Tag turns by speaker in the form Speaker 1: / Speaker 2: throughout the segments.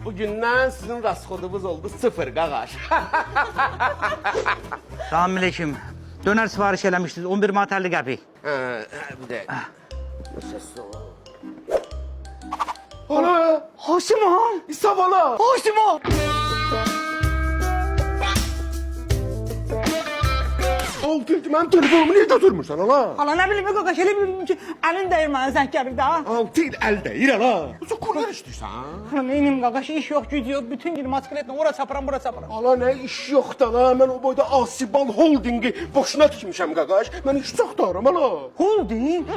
Speaker 1: Bugündən sizin rasxodunuz oldu 0 qağaş.
Speaker 2: Selamünaleyküm. Döner sipariş eləmişdiniz. 11 manat 50 qəpik.
Speaker 1: Bir de. Sessiz ol. Ana!
Speaker 2: Haşimon!
Speaker 1: İsa bana!
Speaker 2: Haşimon!
Speaker 1: Altı ilk mənim telefonumu niye götürmürsən ana?
Speaker 2: Hala ne bileyim qaqaş, elə bildim ki, əlin dəyir mənə zəng gəlir də.
Speaker 1: 6 il el deyir ana. Sen kurlar istiyorsan.
Speaker 2: Hala neyim qaqaş, iş yok, güc yok. Bütün gün motosikletle ora çapıram, bura çapıram.
Speaker 1: Ala ne iş yok da la. Mən o boyda Asibal Holdingi boşuna tikmişəm qaqaş. Mən iş çox darım ana.
Speaker 2: Holding?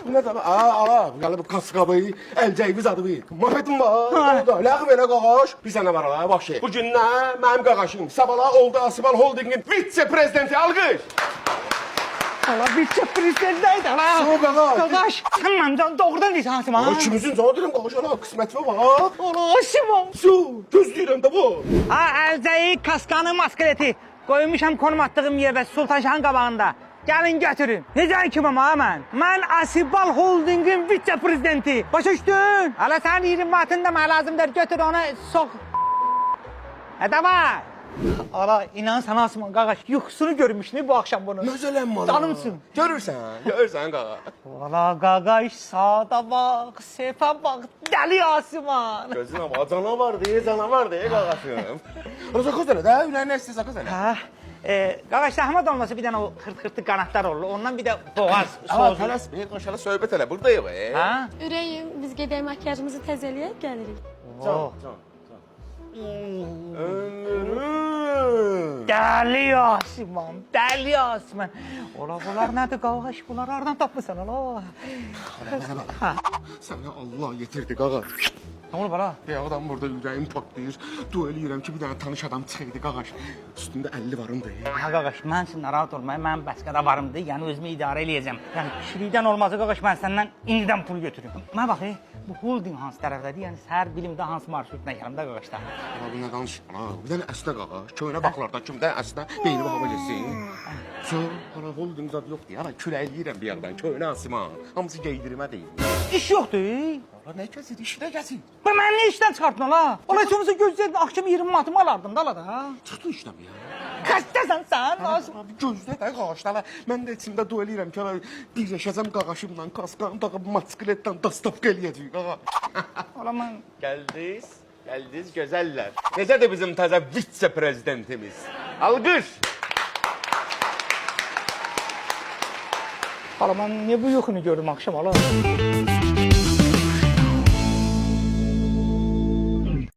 Speaker 1: Bu ne demek? Ala, gələ bu kaskabayı, əlcəyi adı bir. Mafetim var. Ləğv elə qaqaş. Bir sənə var ala, bax şey. Bugündən mənim qaqaşım Sabala oldu Asibal Holdingin vitse-prezidenti alqış.
Speaker 2: Hala vitse-prezidentteydi hala.
Speaker 1: Sağ ol qaqaş.
Speaker 2: Qaqaş, sən məndən doğrudan deyirsən Haşimon.
Speaker 1: Ama ikimizin sana deyirəm qaqaş ala, qismətimə bax.
Speaker 2: Hala Haşimon.
Speaker 1: Su, gözləyirəm də bu.
Speaker 2: Ha, əlcəyi, kaskanı, maskeleti. Koymuşam konum attığım yerdə Sultanşahın qabağında. Gəlin götürün. Necə kimim ha mən? Mən Asibal Holdingin vitse-prezidenti. Başa düşdün? Hala sən 20 manatın da mənə lazımdır. Götür onu, soq. Davay. Hala inan sana Haşimon qaqaş, yuxusunu görmüş ne bu axşam bunu?
Speaker 1: Məzələnmə ala.
Speaker 2: Canımsın.
Speaker 1: Görürsən qaqaş.
Speaker 2: Hala qaqaş, sağa bak, sefa bak, deli Haşimon.
Speaker 1: Gözünə bax, canavar deyə qaqaşım. Ona sakız elə də, ürəyinə əsli sakız elə.
Speaker 2: Ha, qaqaş zəhmət olmasa bir dənə o xırt-xırtlı qanatlar olur. Ondan bir də boğaz
Speaker 1: Aa,
Speaker 2: soğuzu.
Speaker 1: tələsmə, aşağıda söhbət elə, buradayıq.
Speaker 2: Ha?
Speaker 3: Ürəyim, biz gedək makyajımızı təzələyək, gəlirik.
Speaker 2: Oh.
Speaker 1: Ömrüm.
Speaker 2: Dəli Haşimon, dəli Haşimon. Ola bunlar nədir qaqaş? Bunlar hardan tapmısan ola?
Speaker 1: Sənə Allah yetirdi qaqaş.
Speaker 2: Nə olur bala?
Speaker 1: Bayaqdan burada ürəyim partlayır. Dua eləyirəm ki, bir dənə tanış adam çıxaydı qaqaş. Üstündə 50 varımdır.
Speaker 2: Ha qaqaş, mən üçün narahat olmayın. Mənim bəskədə varımdır. Yəni özümü idarə eləyəcəm. Yəni kişilikdən olmazsa qaqaş mən səndən indidən pul götürürüm. Mənə bax, bu holding hansı tərəfdədir? Yəni səhər bilimdə hansı marşrutla gələm də qaqaşda?
Speaker 1: Ana bu nə danışırsan ha? Bir dənə əsnə qaqaş. Köynə baxlardan kimdə əsnə beynimə hava geçsin. So, ana holding zad yoxdur. Ana küləkliyrəm bir yerdən. Köynə asıman. Hamısı geydirmə deyil.
Speaker 2: İş yoxdur.
Speaker 1: Ana nə kəsir, işinə kəsir.
Speaker 2: Bu məni nə işdən çıxartdın ola? Ola sonrası gözlədim, akşam 20 manatımı alardım da da.
Speaker 1: Çıxdı işdən ya.
Speaker 2: Kaçdasan sən?
Speaker 1: Abi gözlə də qaqaşlar. Mən də içimdə dua eləyirəm ki, birləşəcəm qaqaşımla, kaskanı taqıb motosikletdən dastavka eləyəcəyik qaqa.
Speaker 2: Ola mən...
Speaker 1: Gəldiniz gözəllər. Necədir bizim təzə vitse-prezidentimiz? Alqış.
Speaker 2: Ola mən niyə bu yoxunu gördüm akşam ola?